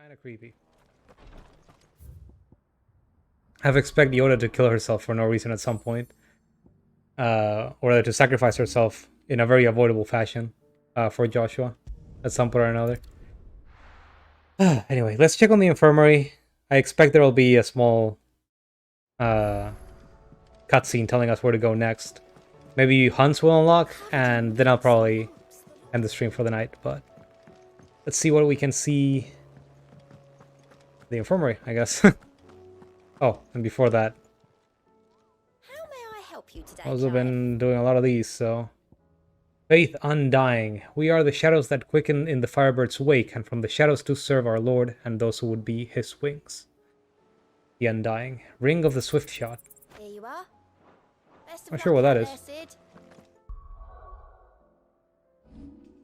Kinda creepy. I've expected Yoda to kill herself for no reason at some point. Or to sacrifice herself in a very avoidable fashion for Joshua at some point or another. Anyway, let's check on the infirmary. I expect there will be a small cutscene telling us where to go next. Maybe hunts will unlock, and then I'll probably end the stream for the night. But let's see what we can see. The infirmary, I guess. Oh, and before that, How may I help you today, I've also Clive? been doing a lot of these, so... Faith undying. We are the shadows that quicken in the Firebird's wake, and from the shadows to serve our Lord and those who would be his wings. The Undying. Ring of the Swift Shot. Here you are. Best of Not luck sure what that out is. there, Sid.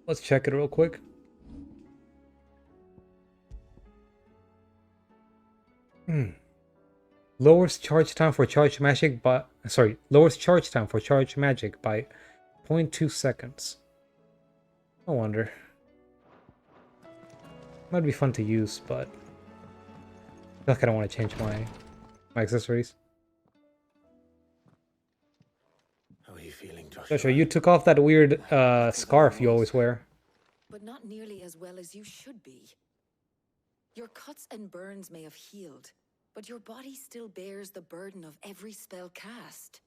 Let's check it real quick. Lowers charge time for charge magic by... Sorry, lowers charge time for charge magic by 0.2 seconds. No wonder. Might be fun to use, but... I feel like I don't want to change my accessories. How are you feeling, Joshua, you took off that weird scarf you always wear. But not nearly as well as you should be. Your cuts and burns may have healed, but your body still bears the burden of every spell cast.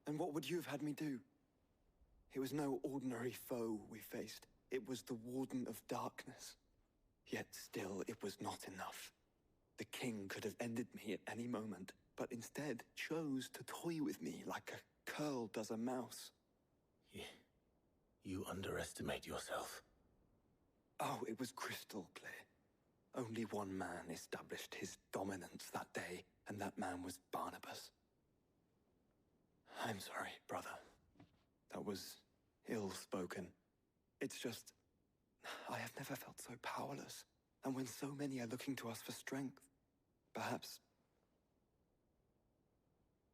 And what would you have had me do? It was no ordinary foe we faced. It was the Warden of Darkness. Yet still, it was not enough. The king could have ended me at any moment, but instead chose to toy with me like a curl does a mouse. You underestimate yourself. Oh, it was crystal clear. Only one man established his dominance that day, and that man was Barnabas. I'm sorry, brother. That was ill-spoken. It's just... I have never felt so powerless. And when so many are looking to us for strength, perhaps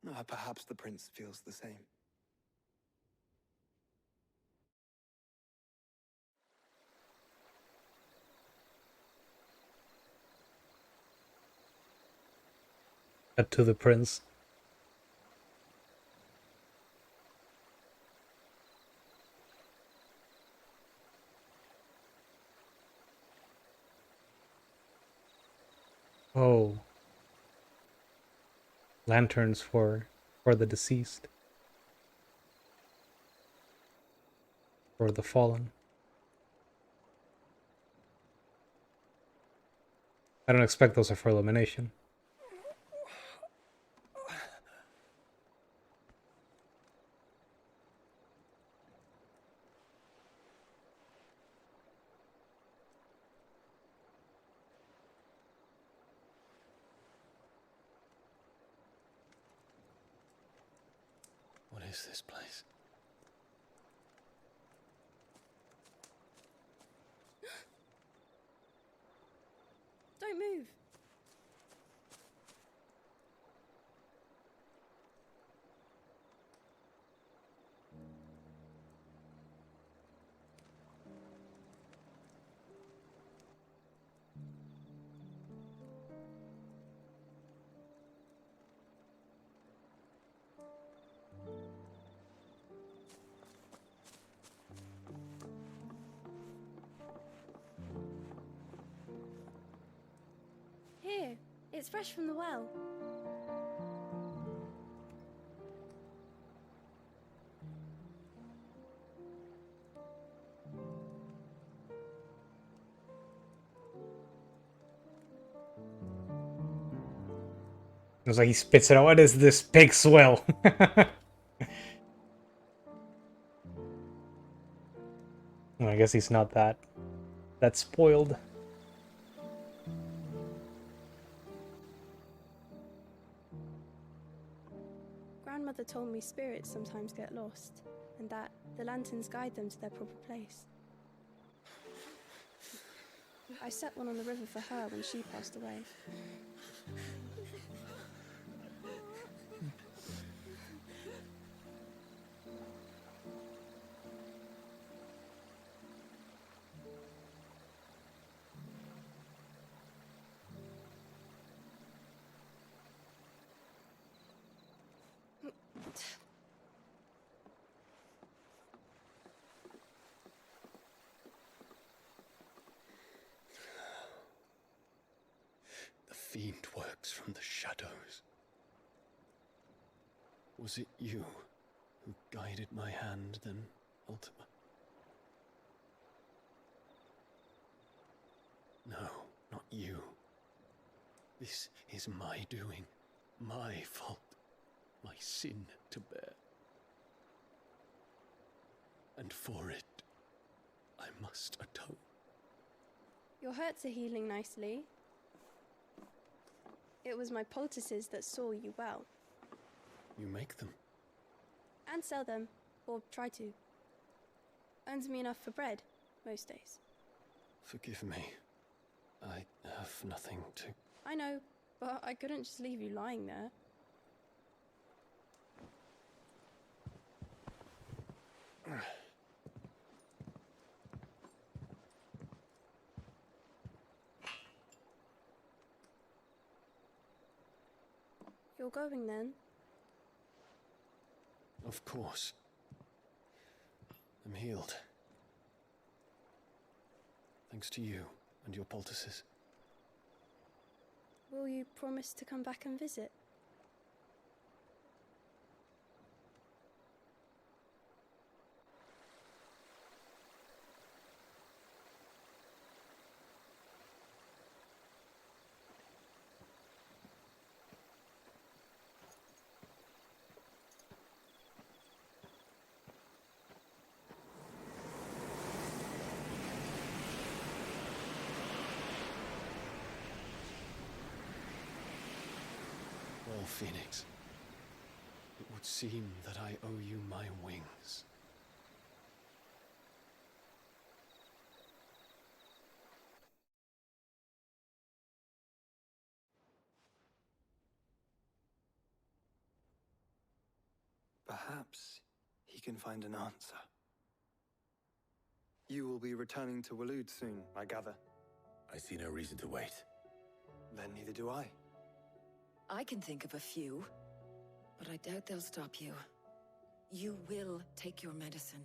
the prince feels the same. To the prince. Oh. Lanterns for the deceased. For the fallen. I don't expect those are for elimination. What is this place? Don't move. Here, it's fresh from the well. It was like he spits it out. What is this pig swell? Well, I guess he's not that spoiled. Grandmother told me spirits sometimes get lost, and that the lanterns guide them to their proper place. I set one on the river for her when she passed away. fiend works from the shadows. Was it you who guided my hand then, Ultima? No, not you. This is my doing, my fault, my sin to bear. And for it, I must atone. Your hurts are healing nicely. It was my poultices that saw you well. You make them. And sell them, or try to. Earns me enough for bread, most days. Forgive me. I have nothing to... I know, but I couldn't just leave you lying there. You're going then? Of course. I'm healed. Thanks to you and your poultices. Will you promise to come back and visit? Well, Phoenix, it would seem that I owe you my wings. Perhaps he can find an answer. You will be returning to Waloed soon, I gather. I see no reason to wait. Then neither do I. I can think of a few, but I doubt they'll stop you. You will take your medicine.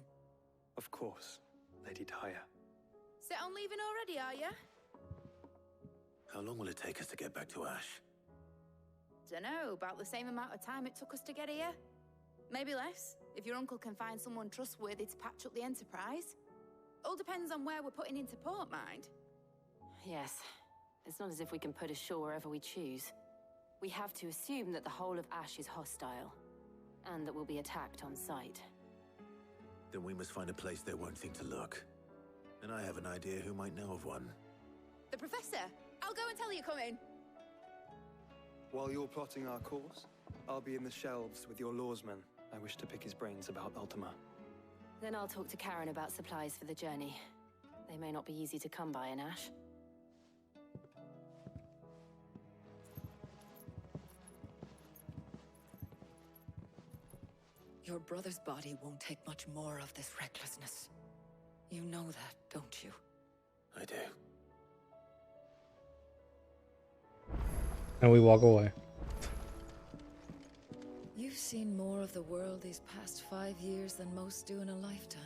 Of course, Lady Tyre. Set on leaving already, are you? How long will it take us to get back to Ash? Dunno, about the same amount of time it took us to get here. Maybe less, if your uncle can find someone trustworthy to patch up the Enterprise. All depends on where we're putting into port, mind. Yes. It's not as if we can put ashore wherever we choose. We have to assume that the whole of Ash is hostile, and that we'll be attacked on sight. Then we must find a place they won't think to look. And I have an idea who might know of one. The Professor! I'll go and tell you come in. While you're plotting our course, I'll be in the shelves with your lawsman. I wish to pick his brains about Ultima. Then I'll talk to Karen about supplies for the journey. They may not be easy to come by in Ash. Your brother's body won't take much more of this recklessness. You know that, don't you? I do. And we walk away. You've seen more of the world these past 5 years than most do in a lifetime.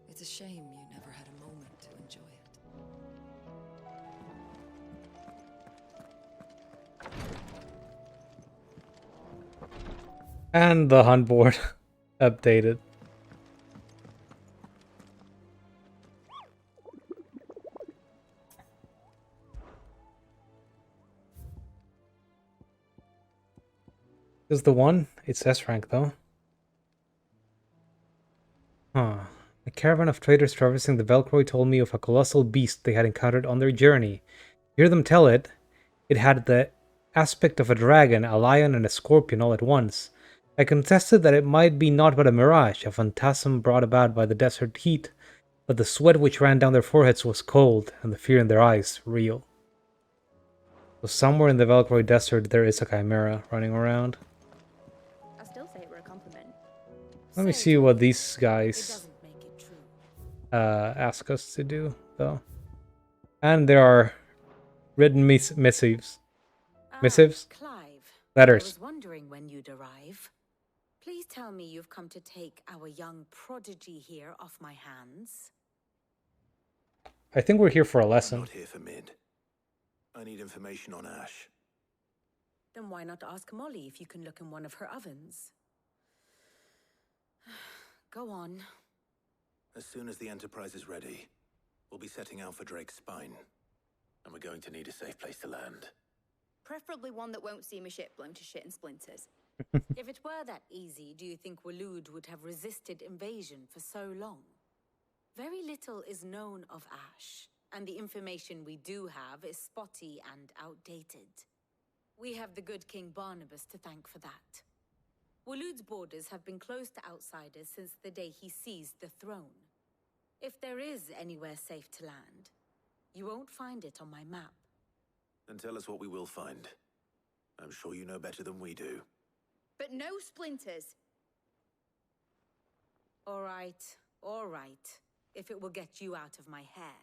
It's a shame you never had a moment to enjoy it. And the hunt board updated. This is the one? It's S rank though. Huh. A caravan of traders traversing the Velcroy told me of a colossal beast they had encountered on their journey. Hear them tell it. It had the aspect of a dragon, a lion, and a scorpion all at once. I contested that it might be naught but a mirage, a phantasm brought about by the desert heat, but the sweat which ran down their foreheads was cold, and the fear in their eyes real. So somewhere in the Velcroy desert there is a chimera running around. I still say it were a compliment. Let me see what these It guys doesn't make it true. ask us to do, though. And there are written missives. Missives? Clive. Letters. I was wondering when you'd arrive. Please tell me you've come to take our young prodigy here off my hands. I think we're here for a lesson. Not here for Mid. I need information on Ash. Then why not ask Molly if you can look in one of her ovens? Go on. As soon as the Enterprise is ready, we'll be setting out for Drake's Spine. And we're going to need a safe place to land. Preferably one that won't see my ship blown to shit and splinters. If it were that easy, do you think Waloed would have resisted invasion for so long? Very little is known of Ash, and the information we do have is spotty and outdated. We have the good King Barnabas to thank for that. Waloed's borders have been closed to outsiders since the day he seized the throne. If there is anywhere safe to land, you won't find it on my map. Then tell us what we will find. I'm sure you know better than we do. But no splinters. All right, if it will get you out of my hair.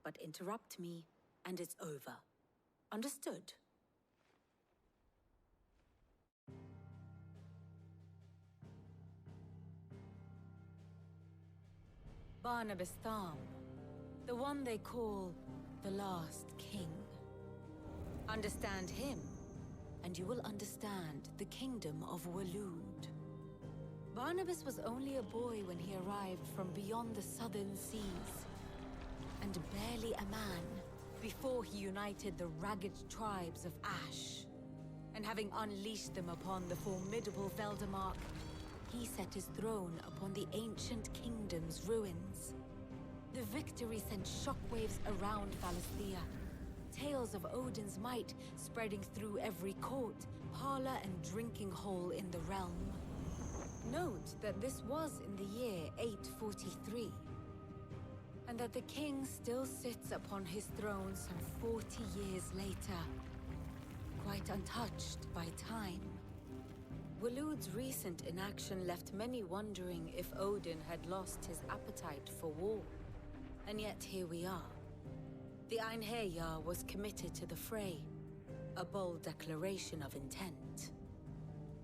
But interrupt me, and it's over. Understood? Barnabas Thom, the one they call the Last King. Understand him, and you will understand the kingdom of Waloed. Barnabas was only a boy when he arrived from beyond the southern seas, and barely a man before he united the ragged tribes of Ash. And having unleashed them upon the formidable Veldamark, he set his throne upon the ancient kingdom's ruins. The victory sent shockwaves around Valisthea, tales of Odin's might spreading through every court, parlor, and drinking hole in the realm. Note that this was in the year 843, and that the king still sits upon his throne some 40 years later, quite untouched by time. Waloed's recent inaction left many wondering if Odin had lost his appetite for war. And yet here we are. The Einherjar was committed to the fray, a bold declaration of intent.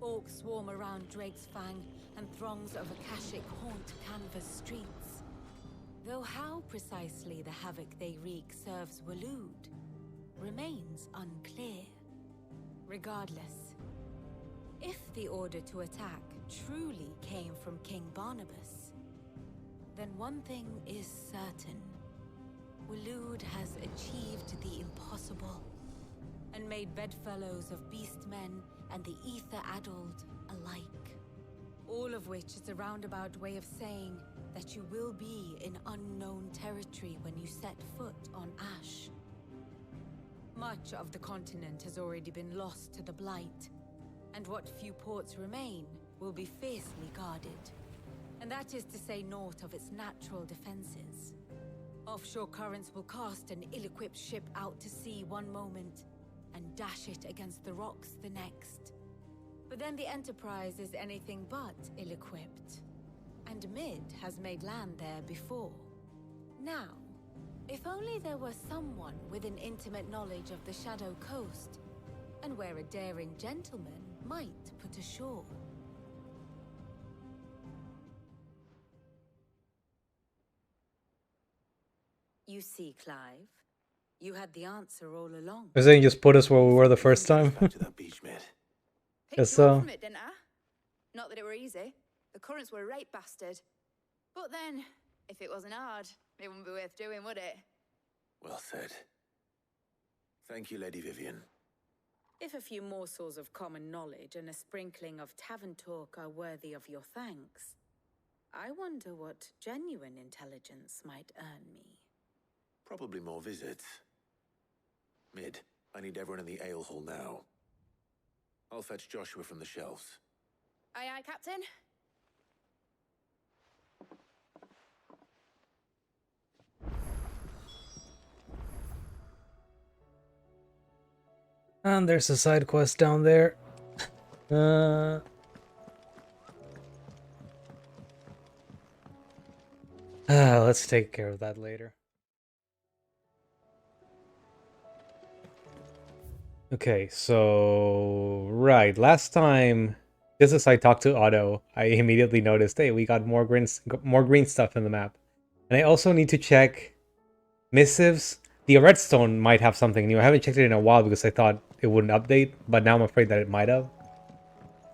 Orcs swarm around Drake's Fang, and throngs of Akashic haunt canvas streets. Though how precisely the havoc they wreak serves Waloed remains unclear. Regardless, if the order to attack truly came from King Barnabas, then one thing is certain. Waloed has achieved the impossible, and made bedfellows of beastmen and the ether-addled alike. All of which is a roundabout way of saying that you will be in unknown territory when you set foot on Ash. Much of the continent has already been lost to the Blight, and what few ports remain will be fiercely guarded. And that is to say naught of its natural defenses. Offshore currents will cast an ill-equipped ship out to sea one moment, and dash it against the rocks the next. But then the Enterprise is anything but ill-equipped. And Mid has made land there before. Now, if only there were someone with an intimate knowledge of the Shadow Coast, and where a daring gentleman might put ashore. You see, Clive, you had the answer all along. I think you just put us where we were the first time. Back to that beach, mate. Picked Yes, you up so. from it, didn't I? Not that it were easy. The currents were a right bastard. But then, if it wasn't hard, it wouldn't be worth doing, would it? Well said. Thank you, Lady Vivian. If a few morsels of common knowledge and a sprinkling of tavern talk are worthy of your thanks, I wonder what genuine intelligence might earn me. Probably more visits. Mid, I need everyone in the ale hall now. I'll fetch Joshua from the shelves. Aye, aye, Captain. And there's a side quest down there. Let's take care of that later. Okay, so right, last time, just as I talked to Otto, I immediately noticed, hey, we got more green stuff in the map, and I also need to check missives The redstone might have something new. I haven't checked it in a while because I thought it wouldn't update, but now I'm afraid that it might have.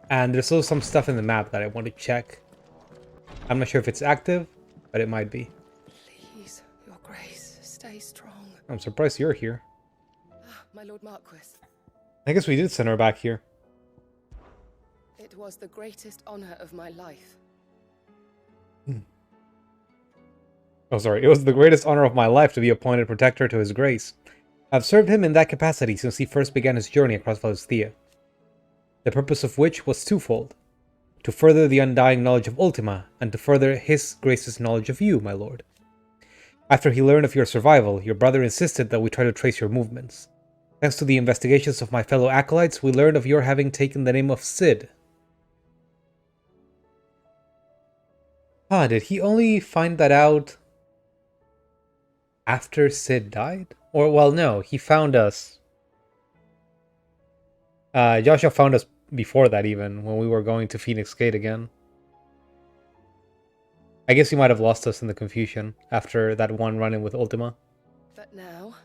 And there's also some stuff in the map that I want to check. I'm not sure if it's active, but it might be. Please, your grace, stay strong. I'm surprised you're here. Ah, my lord Marquis. I guess we did send her back here. It was the greatest honor of my life. Oh, sorry. It was the greatest honor of my life to be appointed protector to his grace. I've served him in that capacity since he first began his journey across Valisthea. The purpose of which was twofold. To further the undying knowledge of Ultima, and to further his grace's knowledge of you, my lord. After he learned of your survival, your brother insisted that we try to trace your movements. Thanks to the investigations of my fellow acolytes, we learned of your having taken the name of Sid. Did he only find that out after Sid died? Or, well, no, he found us. Joshua found us before that even, when we were going to Phoenix Gate again. I guess he might have lost us in the confusion after that one run-in with Ultima. But now...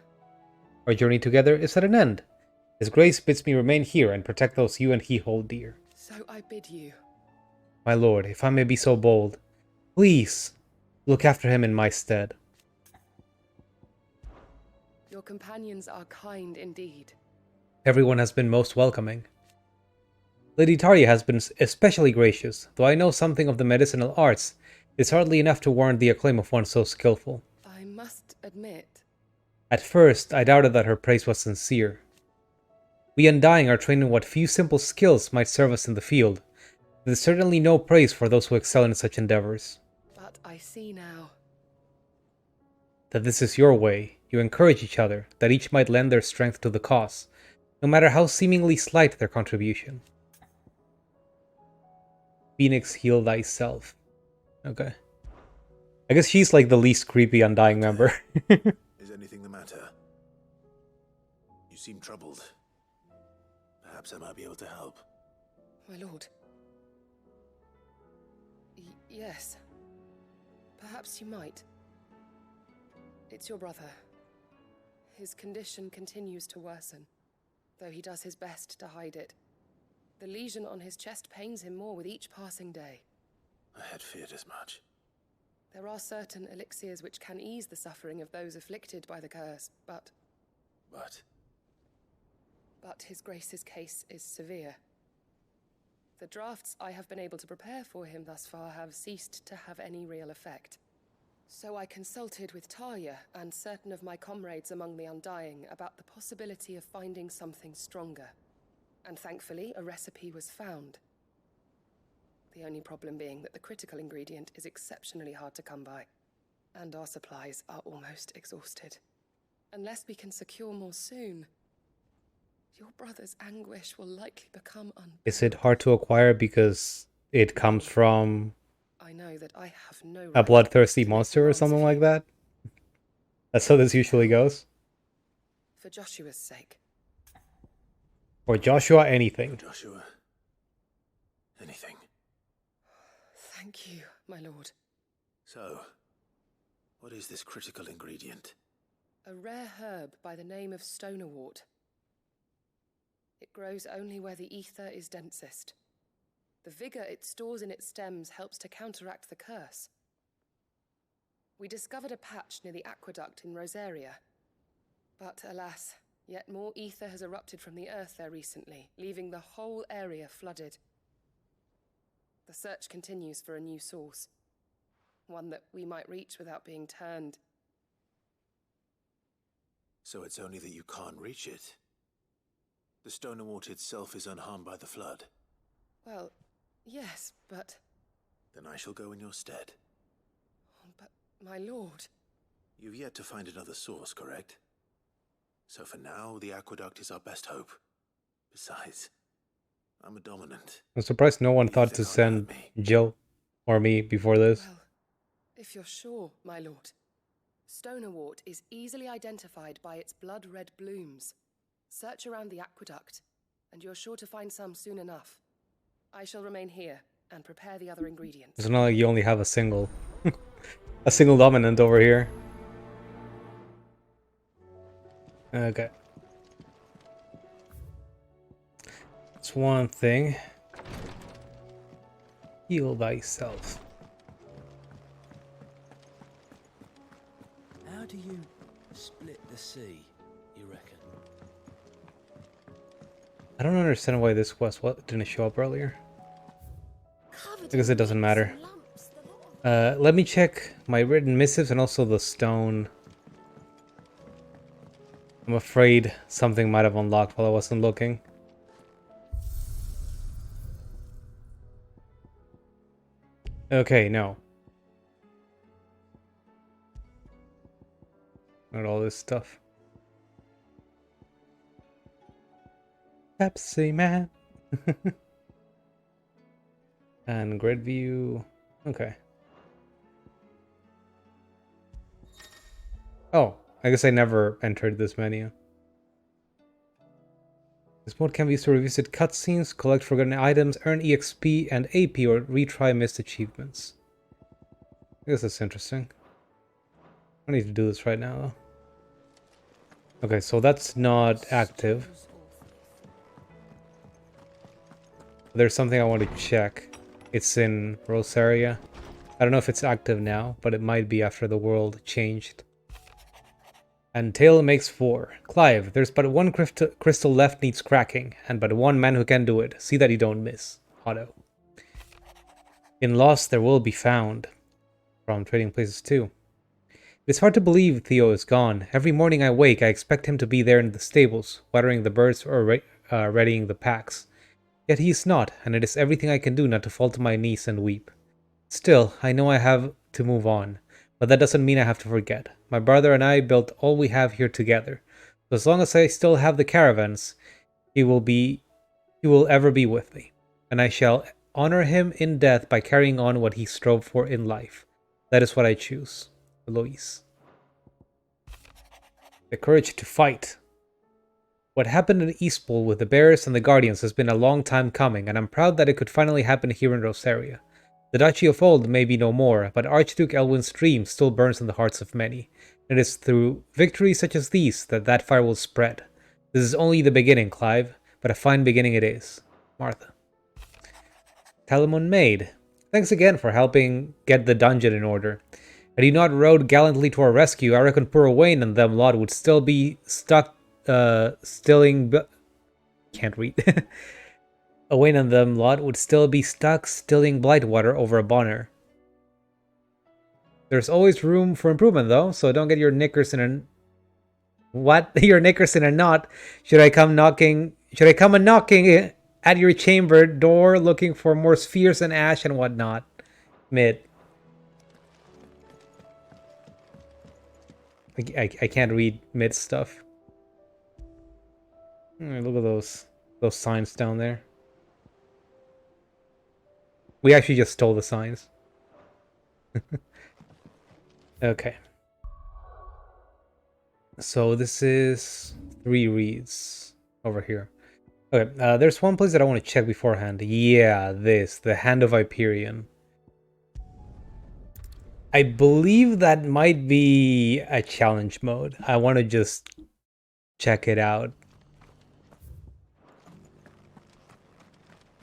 Our journey together is at an end. His grace bids me remain here and protect those you and he hold dear. So I bid you. My lord, if I may be so bold, please look after him in my stead. Your companions are kind indeed. Everyone has been most welcoming. Lady Taria has been especially gracious. Though I know something of the medicinal arts, it's hardly enough to warrant the acclaim of one so skillful. I must admit... At first, I doubted that her praise was sincere. We Undying are trained in what few simple skills might serve us in the field. There's certainly no praise for those who excel in such endeavors. But I see now. That this is your way. You encourage each other, that each might lend their strength to the cause, no matter how seemingly slight their contribution. Phoenix, heal thyself. Okay. I guess she's like the least creepy Undying member. Is anything the matter? You seem troubled. Perhaps I might be able to help. My lord. Yes. Perhaps you might. It's your brother. His condition continues to worsen, though he does his best to hide it. The lesion on his chest pains him more with each passing day. I had feared as much. There are certain elixirs which can ease the suffering of those afflicted by the curse, but his grace's case is severe. The drafts I have been able to prepare for him thus far have ceased to have any real effect. So I consulted with Talia and certain of my comrades among the Undying about the possibility of finding something stronger. And thankfully, a recipe was found. The only problem being that the critical ingredient is exceptionally hard to come by, and our supplies are almost exhausted. Unless we can secure more soon, your brother's anguish will likely become unbearable. Is it hard to acquire because it comes from I know that I have no a bloodthirsty monster or something like that? That's how this usually goes. For Joshua's sake. For Joshua, anything. Joshua. Anything. Thank you, my lord. So, what is this critical ingredient? A rare herb by the name of stonerwort. It grows only where the ether is densest. The vigor it stores in its stems helps to counteract the curse. We discovered a patch near the aqueduct in Rosaria. But alas, yet more ether has erupted from the earth there recently, leaving the whole area flooded. The search continues for a new source. One that we might reach without being turned. So it's only that you can't reach it. The stonerwort itself is unharmed by the flood. Well, yes, but... Then I shall go in your stead. But, my lord... You've yet to find another source, correct? So for now, the aqueduct is our best hope. Besides, I'm a dominant. I'm surprised no one thought to send Jill or me before this. Well, if you're sure, my lord. Stonerwort is easily identified by its blood-red blooms. Search around the aqueduct, and you're sure to find some soon enough. I shall remain here and prepare the other ingredients. It's not like you only have a single dominant over here. Okay. That's one thing. Heal thyself. How do you split the sea, you reckon? I don't understand why this quest didn't show up earlier. Because it doesn't matter. Let me check my written missives and also the stone. I'm afraid something might have unlocked while I wasn't looking. Okay, no. Not all this stuff. Pepsi Man. And grid view. Okay. Oh, I guess I never entered this menu. This mode can be used to revisit cutscenes, collect forgotten items, earn EXP and AP, or retry missed achievements. I guess that's interesting. I need to do this right now, though. Okay, so that's not active. There's something I want to check. It's in Rosaria. I don't know if it's active now, but it might be after the world changed. And Tale makes 4. Clive, there's but one crystal left needs cracking, and but one man who can do it. See that you don't miss. Otto. In Lost, there will be found. From Trading Places 2. It's hard to believe Theo is gone. Every morning I wake, I expect him to be there in the stables, watering the birds or readying the packs. Yet he is not, and it is everything I can do not to fall to my knees and weep. Still, I know I have to move on, but that doesn't mean I have to forget. My brother and I built all we have here together. So as long as I still have the caravans, he will ever be with me, and I shall honor him in death by carrying on what he strove for in life. That is what I choose. Eloise. The courage to fight. What happened in Eastpool with the Bears and the Guardians has been a long time coming, and I'm proud that it could finally happen here in Rosaria. The Duchy of Old may be no more, but Archduke Elwin's dream still burns in the hearts of many. It is through victories such as these that that fire will spread. This is only the beginning, Clive, but a fine beginning it is. Martha. Talamon Maid. Thanks again for helping get the dungeon in order. Had you not rode gallantly to our rescue, I reckon poor Owain and them lot would still be stuck, can't read. Owain and them lot would still be stuck stilling Blightwater over a bonner. There's always room for improvement, though, so don't get your knickers in a... What? Your knickers in a knot? Should I come a knocking at your chamber door looking for more spheres and ash and whatnot? Mid. I can't read mid stuff. Look at those signs down there. We actually just stole the signs. Okay. So this is 3 reads over here. Okay, there's one place that I want to check beforehand. Yeah, the Hand of Hyperion. I believe that might be a challenge mode. I want to just check it out.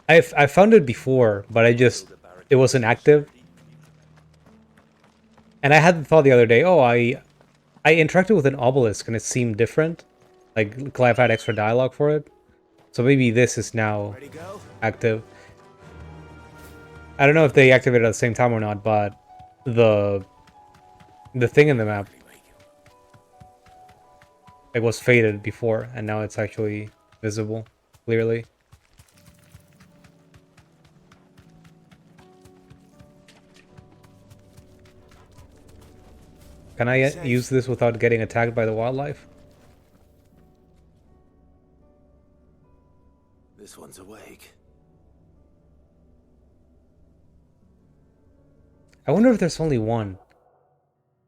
I found it before, but it wasn't active. And I had the thought the other day, oh, I interacted with an obelisk and it seemed different. Like Clive had extra dialogue for it. So maybe this is now active. I don't know if they activate it at the same time or not, but the thing in the map was faded before, and now it's actually visible clearly. Can I use this without getting attacked by the wildlife? This one's awake. I wonder if there's only one.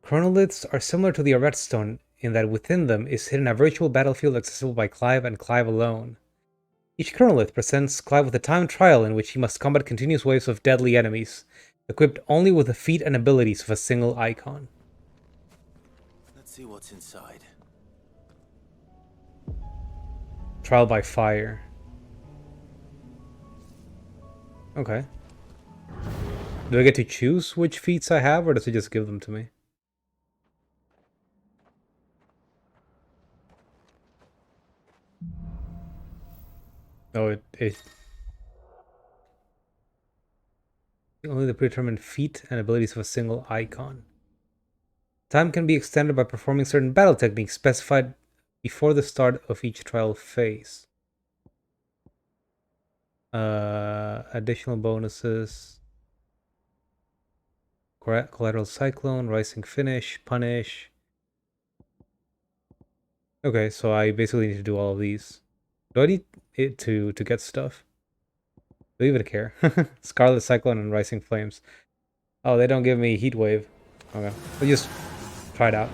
Chronoliths are similar to the Redstone in that within them is hidden a virtual battlefield accessible by Clive and Clive alone. Each chronolith presents Clive with a time trial in which he must combat continuous waves of deadly enemies, equipped only with the feat and abilities of a single icon. Let's see what's inside. Trial by fire. Okay. Do I get to choose which feats I have, or does it just give them to me? Oh, it only the predetermined feat and abilities of a single icon. Time can be extended by performing certain battle techniques specified before the start of each trial phase. Additional bonuses. Collateral Cyclone, Rising Finish, Punish. Okay, so I basically need to do all of these. Do I need it to get stuff? Do I even care? Scarlet Cyclone and Rising Flames. Oh, they don't give me Heat Wave. Okay, I'll just try it out.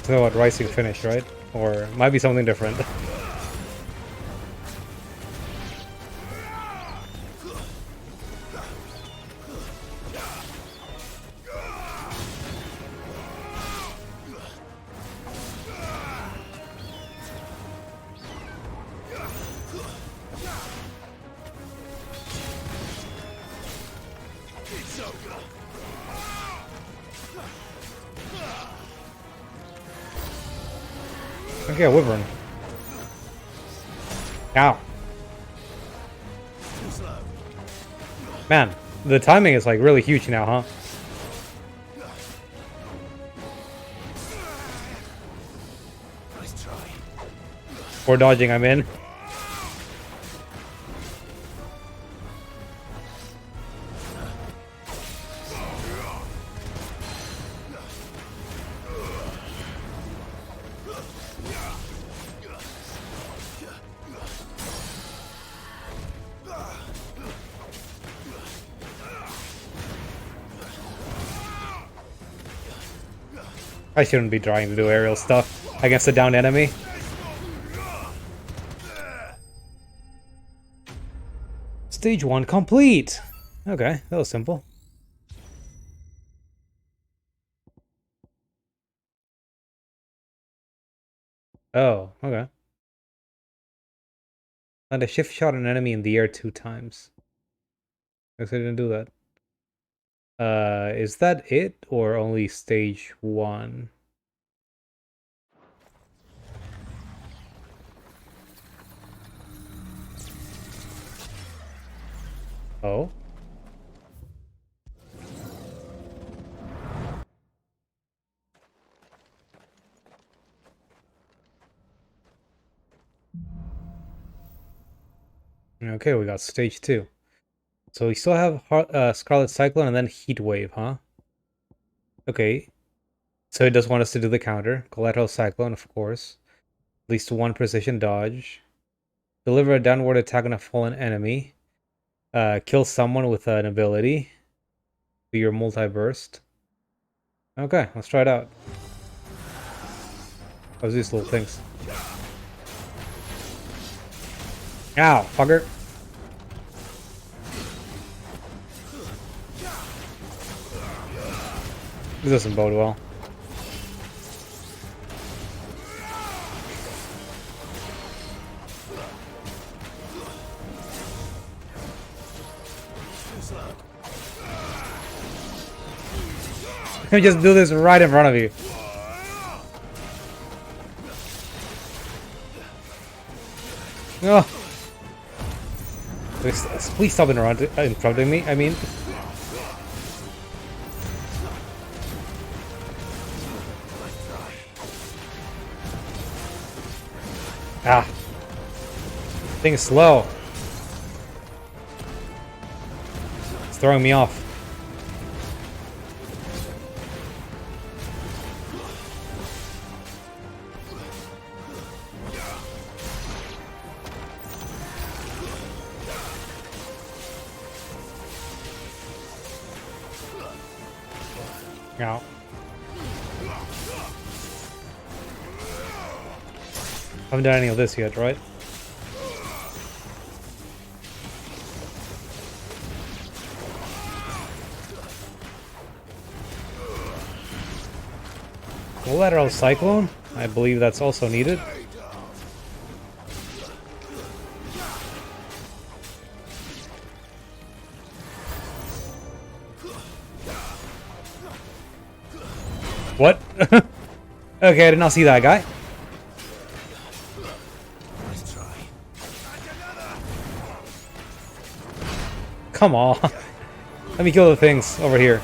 So what, Rising Finish, right? Or it might be something different. Okay, a Wyvern. Ow. Man, the timing is like really huge now, huh? For dodging, I'm in. I shouldn't be trying to do aerial stuff against a downed enemy. Stage 1 complete! Okay, that was simple. Oh, okay. Land a shift shot an enemy in the air 2 times. Guess I didn't do that. Is that it, or only stage 1? Oh? Okay, we got stage 2. So we still have Scarlet Cyclone and then Heat Wave, huh? Okay. So it does want us to do the counter. Collateral Cyclone, of course. At least 1 precision dodge. Deliver a downward attack on a fallen enemy. Kill someone with an ability. Do your multi-burst. Okay, let's try it out. What's these little things? Ow, fucker. This doesn't bode well. Let me just do this right in front of you. Oh. Please stop interrupting me, I mean. Ah. Thing is slow. throwing me off. Ow. Haven't done any of this yet, right? Lateral Cyclone? I believe that's also needed. What? Okay, I did not see that guy. Come on. Let me kill the things over here.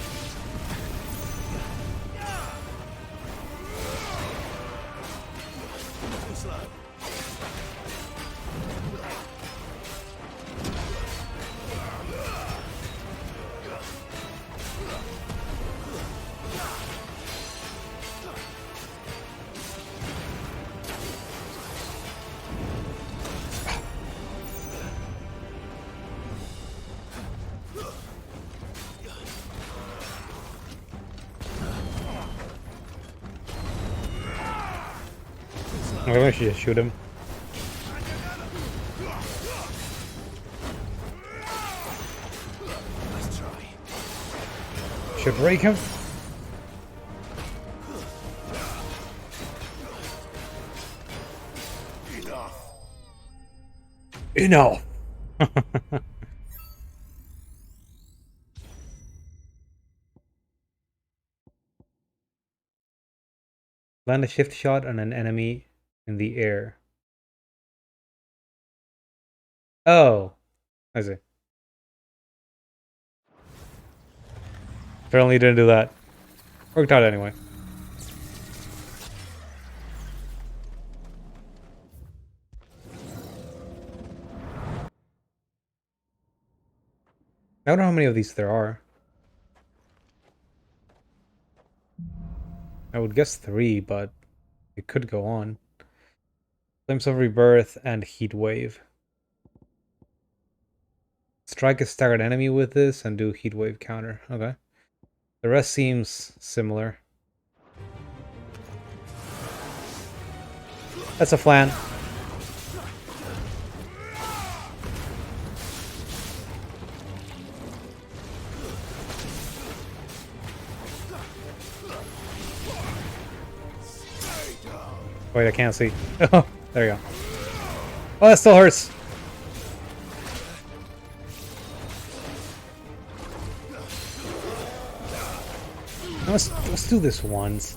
Maybe I should just shoot him. Should break him. Enough. Land a shift shot on an enemy in the air. Oh, I see. Apparently didn't do that. Worked out anyway. I don't know how many of these there are. I would guess 3, but it could go on. Flames of Rebirth and Heat Wave. Strike a staggered enemy with this and do Heat Wave counter. Okay. The rest seems similar. That's a flan. Wait, I can't see. Oh, there you go. Oh, that still hurts. Let's do this once.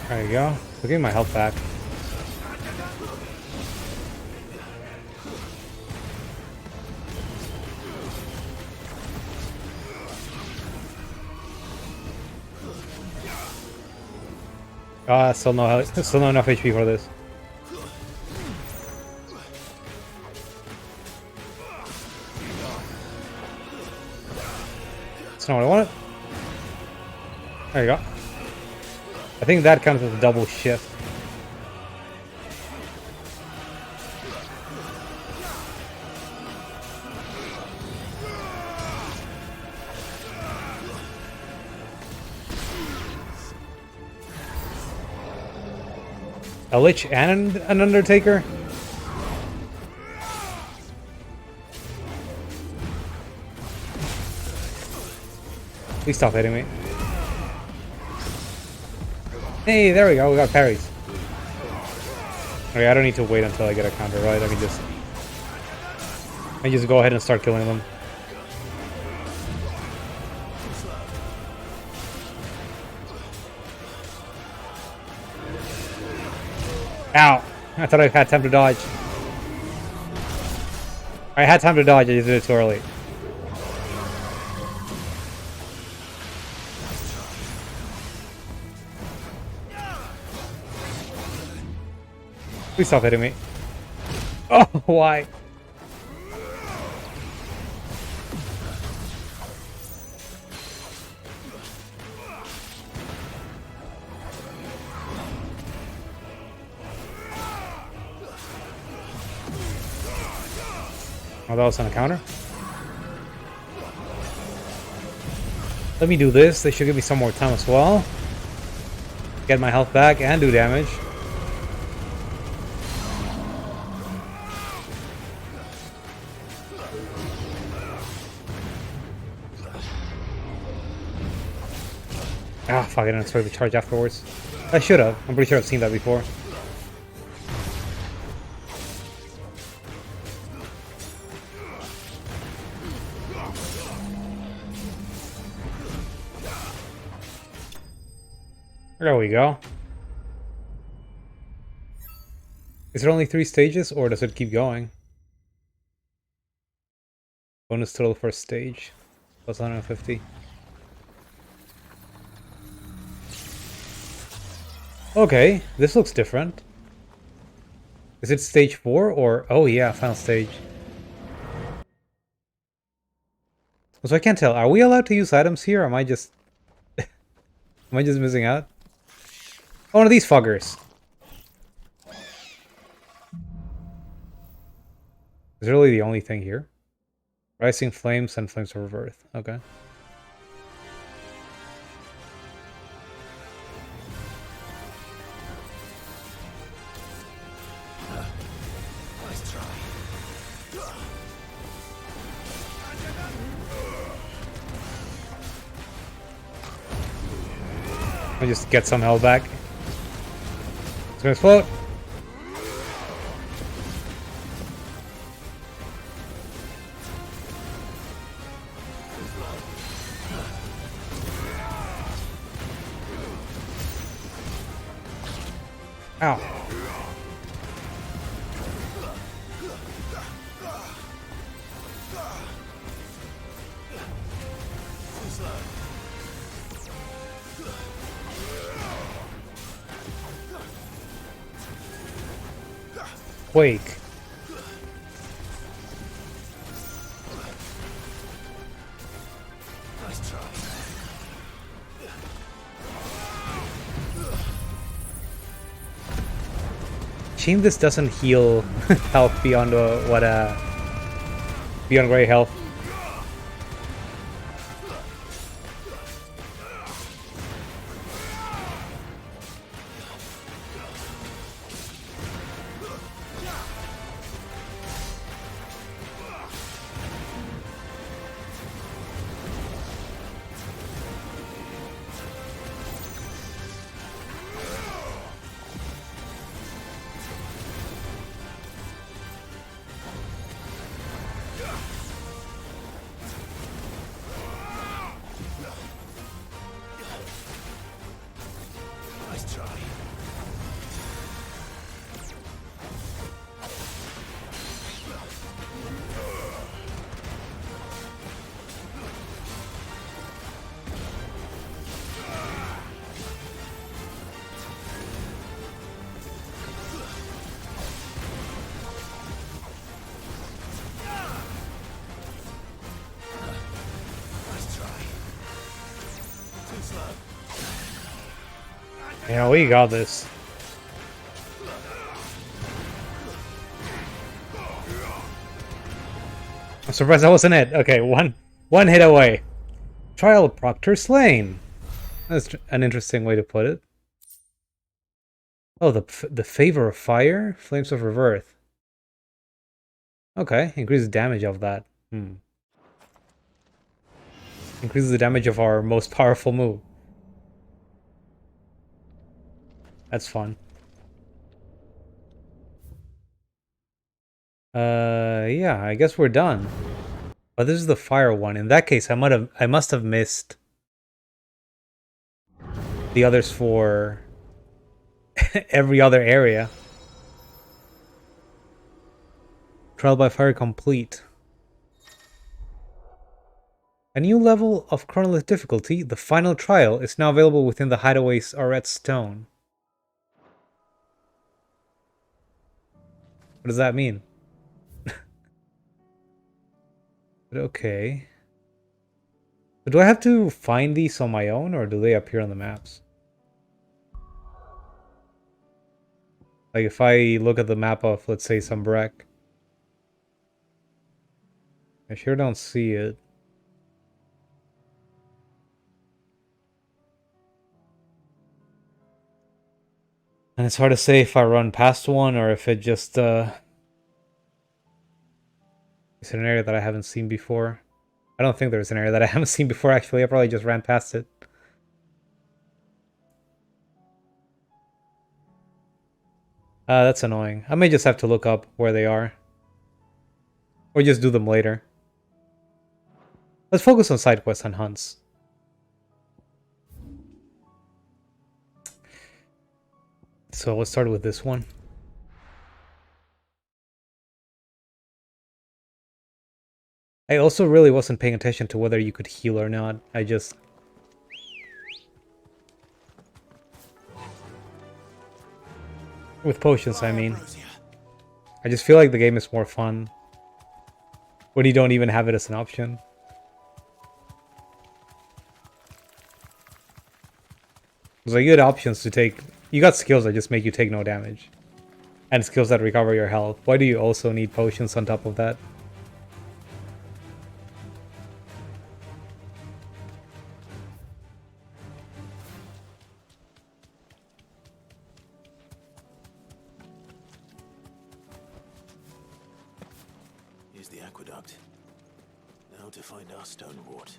There you go. We're getting my health back. Still no enough HP for this. That's not what I wanted. There you go. I think that counts as a double shift. A Lich and an Undertaker? Please stop hitting me. Hey, there we go, we got parries. Okay, I don't need to wait until I get a counter, right? I can just go ahead and start killing them. Ow! I thought I had time to dodge. I had time to dodge, I just did it too early. Please stop hitting me. Oh, why? Oh, that was on a counter. Let me do this. They should give me some more time as well. Get my health back and do damage. Ah, fuck, I didn't expect the charge afterwards. I should have. I'm pretty sure I've seen that before. There we go. Is there only 3 stages, or does it keep going? Bonus total first stage. Plus 150. Okay, this looks different. Is it stage 4 or... Oh yeah, final stage. So I can't tell. Are we allowed to use items here, or am I just... am I just missing out? Oh, one of these fuckers. Is it really the only thing here? Rising Flames and Flames of Rebirth. Okay. Nice try. I'll just get some health back. It's gonna explode. Ow. Quake. Nice try. Shame this doesn't heal health beyond beyond gray health. Nice try. Nice try. Too slow. Yeah, we got this. I'm surprised that wasn't it. Okay, one hit away. Trial Proctor slain. That's an interesting way to put it. Oh, the favor of fire, Flames of Rebirth. Okay, increases damage of that. Increases the damage of our most powerful move. That's fun. Yeah, I guess we're done. But this is the fire one. In that case, I must have missed the others for every other area. Trial by fire complete. A new level of chronolith difficulty, the final trial, is now available within the Hideaway's Arret Stone. What does that mean? But okay. But do I have to find these on my own, or do they appear on the maps? Like if I look at the map of, let's say, Sombrek, I sure don't see it. And it's hard to say if I run past one or if it just it's an area that I haven't seen before. I don't think there's an area that I haven't seen before, actually. I probably just ran past it. That's annoying. I may just have to look up where they are. Or just do them later. Let's focus on side quests and hunts. So let's start with this one. I also really wasn't paying attention to whether you could heal or not. I just... With potions, I mean. I just feel like the game is more fun when you don't even have it as an option. There's like good options to take. You got skills that just make you take no damage. And skills that recover your health. Why do you also need potions on top of that? Here's the aqueduct. Now to find our stonewort.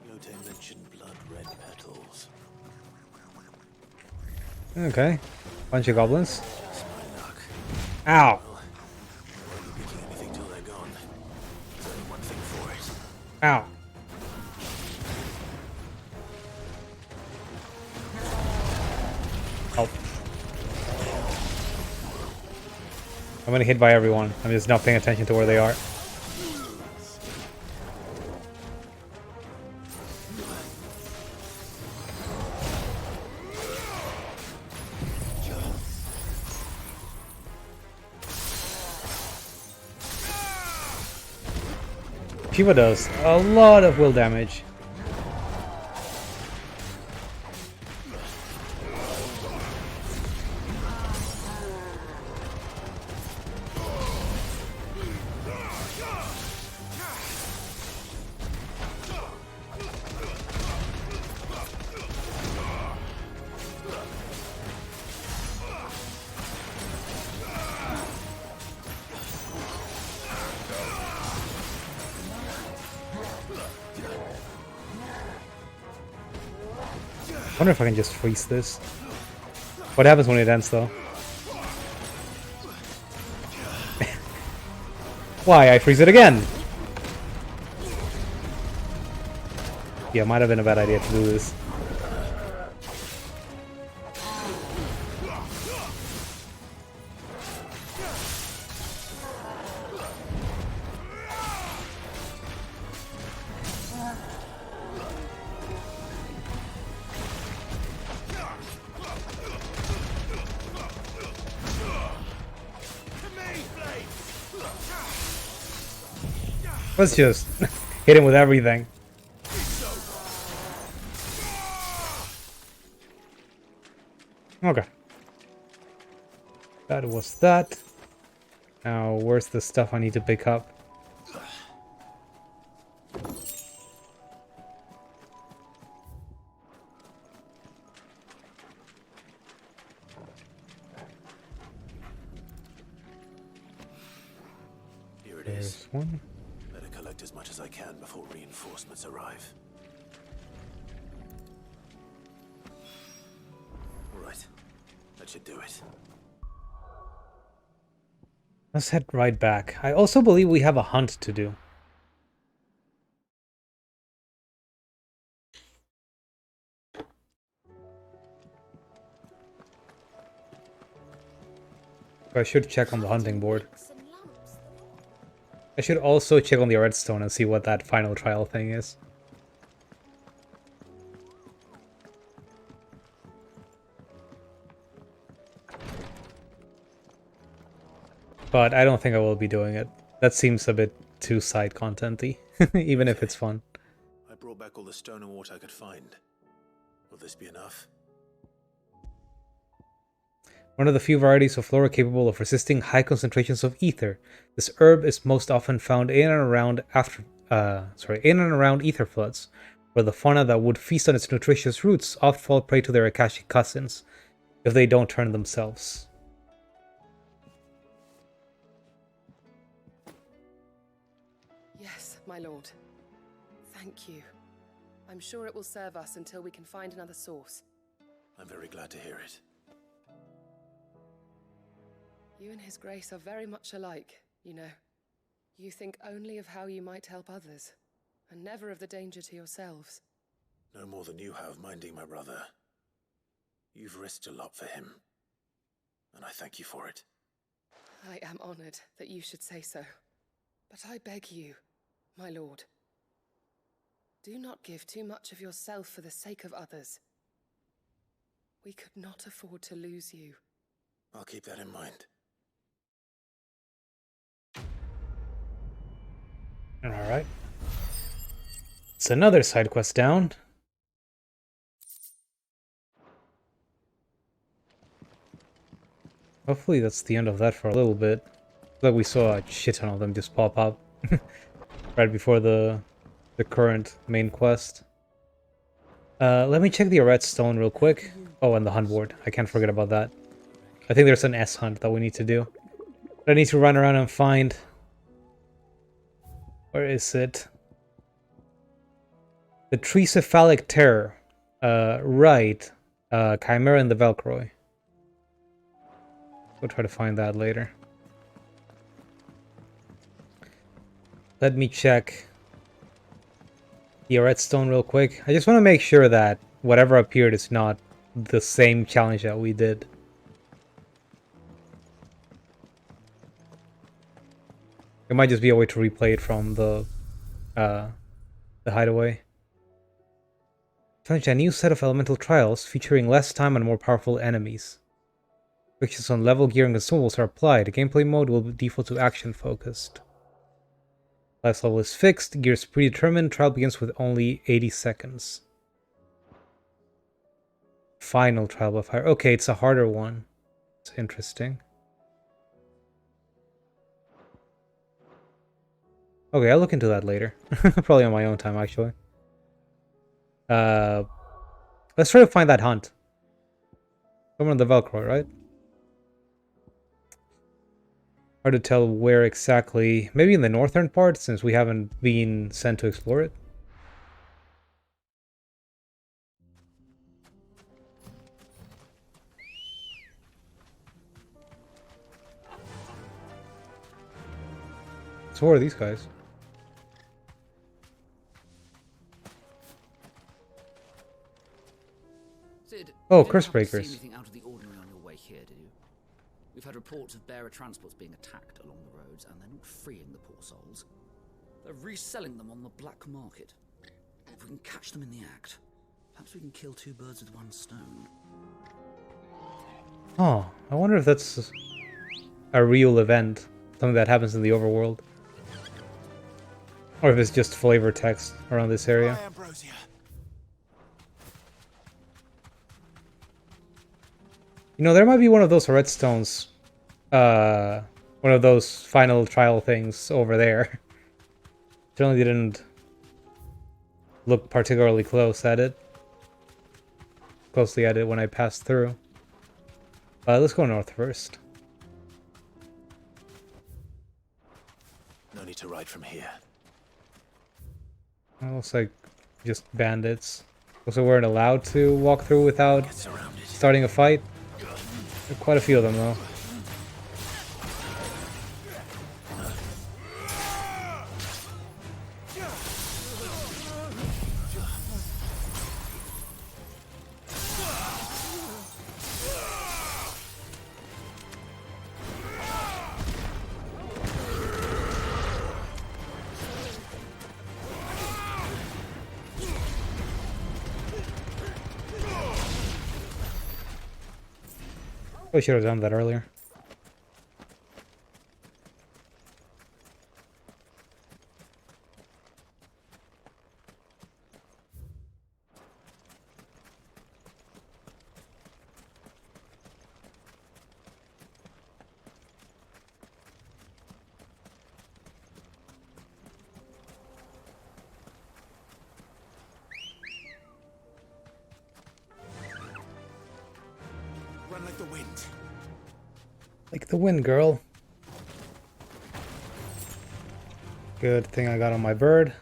Yote mentioned blood-red petals. Okay. Bunch of goblins. Just my luck. Ow! Well, won't be picking anything till they're gone. There's only one thing for it. Ow. Help. I'm getting hit by everyone. I'm just not paying attention to where they are. Shiva does a lot of will damage. I wonder if I can just freeze this. What happens when it ends, though? Why? I freeze it again! Yeah, might have been a bad idea to do this. Let's just hit him with everything. Okay. That was that. Now, where's the stuff I need to pick up? Here it There's is. one. Better collect as much as I can before reinforcements arrive. Right. That should do it. Let's head right back. I also believe we have a hunt to do. I should check on the hunting board. I I should also check on the redstone and see what that final trial thing is. But I don't think I will be doing it. That seems a bit too side content-y, even if it's fun. I brought back all the stone and water I could find. Will this be enough? One of the few varieties of flora capable of resisting high concentrations of ether. This herb is most often found in and around ether floods, where the fauna that would feast on its nutritious roots oft fall prey to their Akashi cousins, if they don't turn themselves. Yes, my lord. Thank you. I'm sure it will serve us until we can find another source. I'm very glad to hear it. You and His Grace are very much alike, you know. You think only of how you might help others, and never of the danger to yourselves. No more than you have minding my brother. You've risked a lot for him, and I thank you for it. I am honored that you should say so. But I beg you, my lord, do not give too much of yourself for the sake of others. We could not afford to lose you. I'll keep that in mind. Alright. It's another side quest down. Hopefully that's the end of that for a little bit. Like we saw a shit ton of them just pop up right before the current main quest. Let me check the redstone real quick. Oh, and the hunt board. I can't forget about that. I think there's an S hunt that we need to do. I need to run around and find. Where is it? The Tricephalic Terror. Right. Chimera and the Velcroy. We'll try to find that later. Let me check the redstone real quick. I just want to make sure that whatever appeared is not the same challenge that we did. It might just be a way to replay it from the hideaway. Challenge a new set of elemental trials featuring less time and more powerful enemies. Restrictions on level, gear, and consumables are applied. The gameplay mode will default to action focused. Last level is fixed, gear is predetermined, trial begins with only 80 seconds. Final trial by fire. Okay, it's a harder one. It's interesting. Okay, I'll look into that later. Probably on my own time, actually. Let's try to find that hunt. Somewhere on the Velcro, right? Hard to tell where exactly. Maybe in the northern part, since we haven't been sent to explore it. So who are these guys? Sid, Oh, you didn't curse happen to see breakers. anything out of the ordinary on your way here, did you? We've had reports of bearer transports being attacked along the roads, and they're not freeing the poor souls. They're reselling them on the black market. If we can catch them in the act, perhaps we can kill two birds with one stone. Oh, I wonder if that's a real event. Something that happens in the overworld. Or if it's just flavor text around this area. You know, there might be one of those redstones. One of those final trial things over there. Certainly didn't look particularly closely at it when I passed through. Let's go north first. No need to ride from here. It looks like just bandits. Also, weren't allowed to walk through without starting a fight. There are quite a few of them, though. Probably should have done that earlier. Run like the wind. Like the wind, girl. Good thing I got on my bird.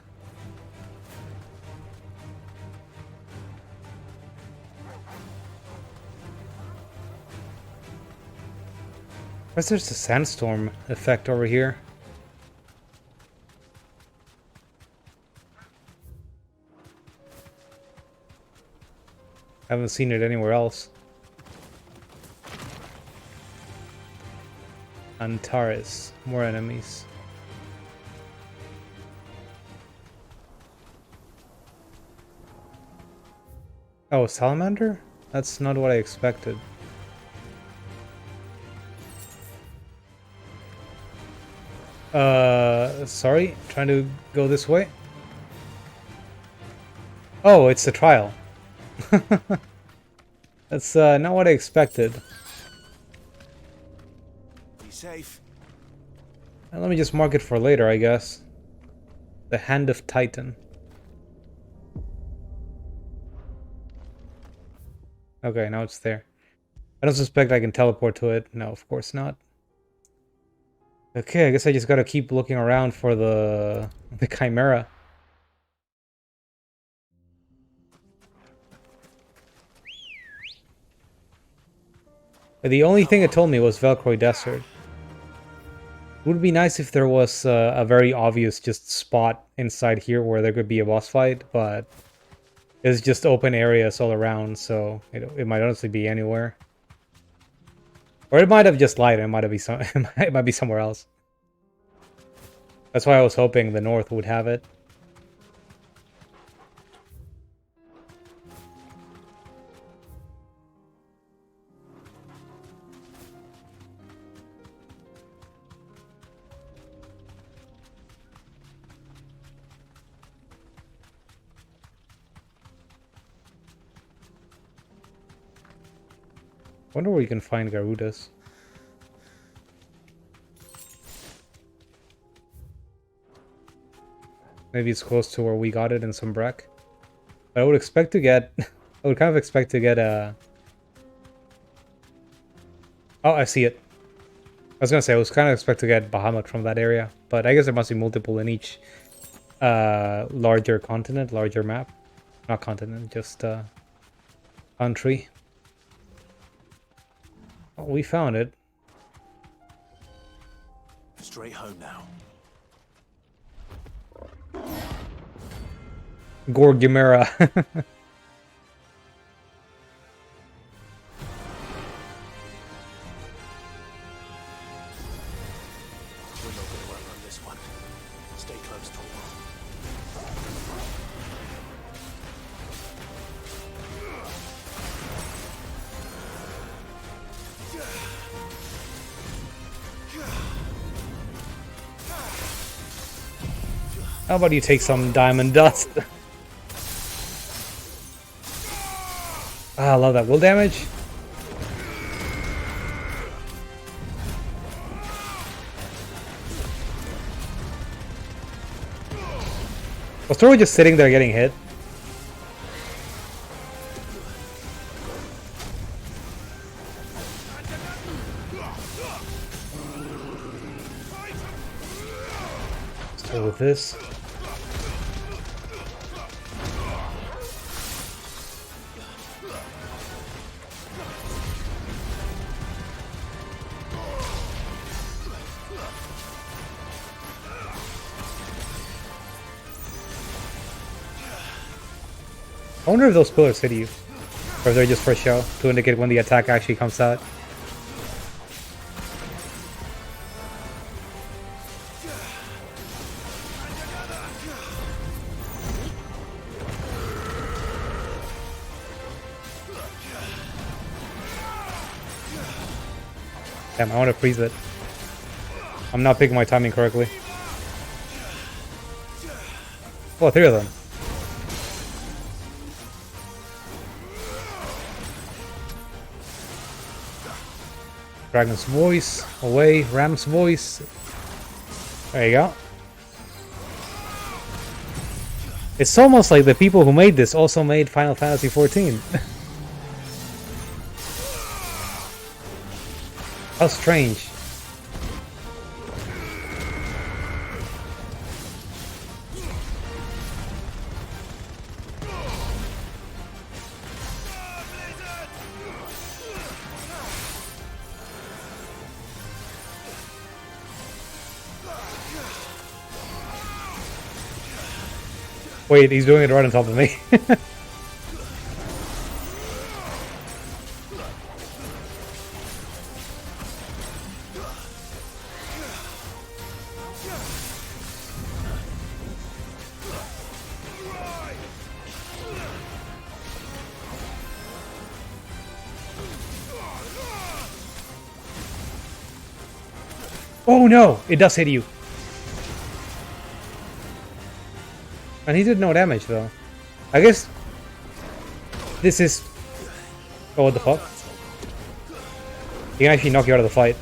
Where's there's a sandstorm effect over here? I haven't seen it anywhere else. Antares, more enemies. Oh, salamander? That's not what I expected. Sorry, trying to go this way. Oh, it's the trial. That's not what I expected. Be safe. And let me just mark it for later, I guess. The Hand of Titan. Okay, now it's there. I don't suspect I can teleport to it. No, of course not. Okay, I guess I just gotta keep looking around for the Chimera. The only thing it told me was Velcro Desert. It would be nice if there was a very obvious just spot inside here where there could be a boss fight, but it's just open areas all around, so it might honestly be anywhere. Or it might have just lied, it might be it might be somewhere else. That's why I was hoping the north would have it. Wonder where you can find Garudas. Maybe it's close to where we got it in some Breck. But I would expect to get... I would kind of expect to get a... Oh, I see it. I was gonna say, I was kind of expect to get Bahamut from that area. But I guess there must be multiple in each larger continent, larger map. Not continent, just country. Oh, we found it. Straight home now. Gorgimera. We're not gonna outrun this one. Stay close, Tor. How about you take some diamond dust? Ah, I love that will damage. Was Toro just sitting there getting hit? Let's deal with this. I wonder if those pillars hit you, or if they're just for show, to indicate when the attack actually comes out. Damn, I want to freeze it. I'm not picking my timing correctly. Oh, 3 of them. Dragon's voice, away, Ram's voice. There you go. It's almost like the people who made this also made Final Fantasy XIV. How strange. Wait, he's doing it right on top of me. Oh no! It does hit you. And he did no damage though. I guess this is... Oh, what the fuck? He can actually knock you out of the fight.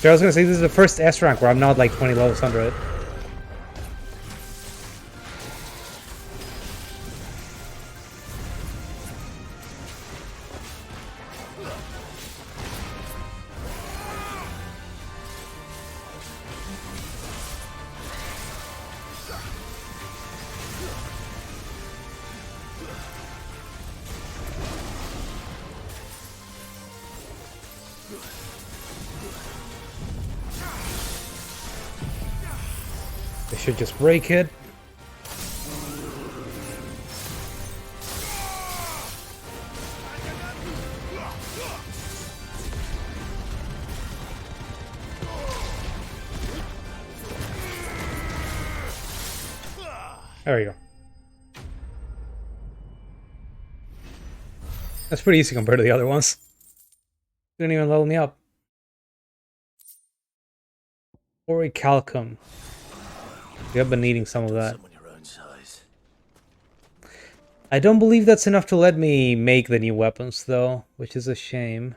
So I was gonna say this is the first S rank where I'm not like 20 levels under it. They should just break it. There we go. That's pretty easy compared to the other ones. Didn't even level me up. Orichalcum. We have been needing some of that. I don't believe that's enough to let me make the new weapons though, which is a shame.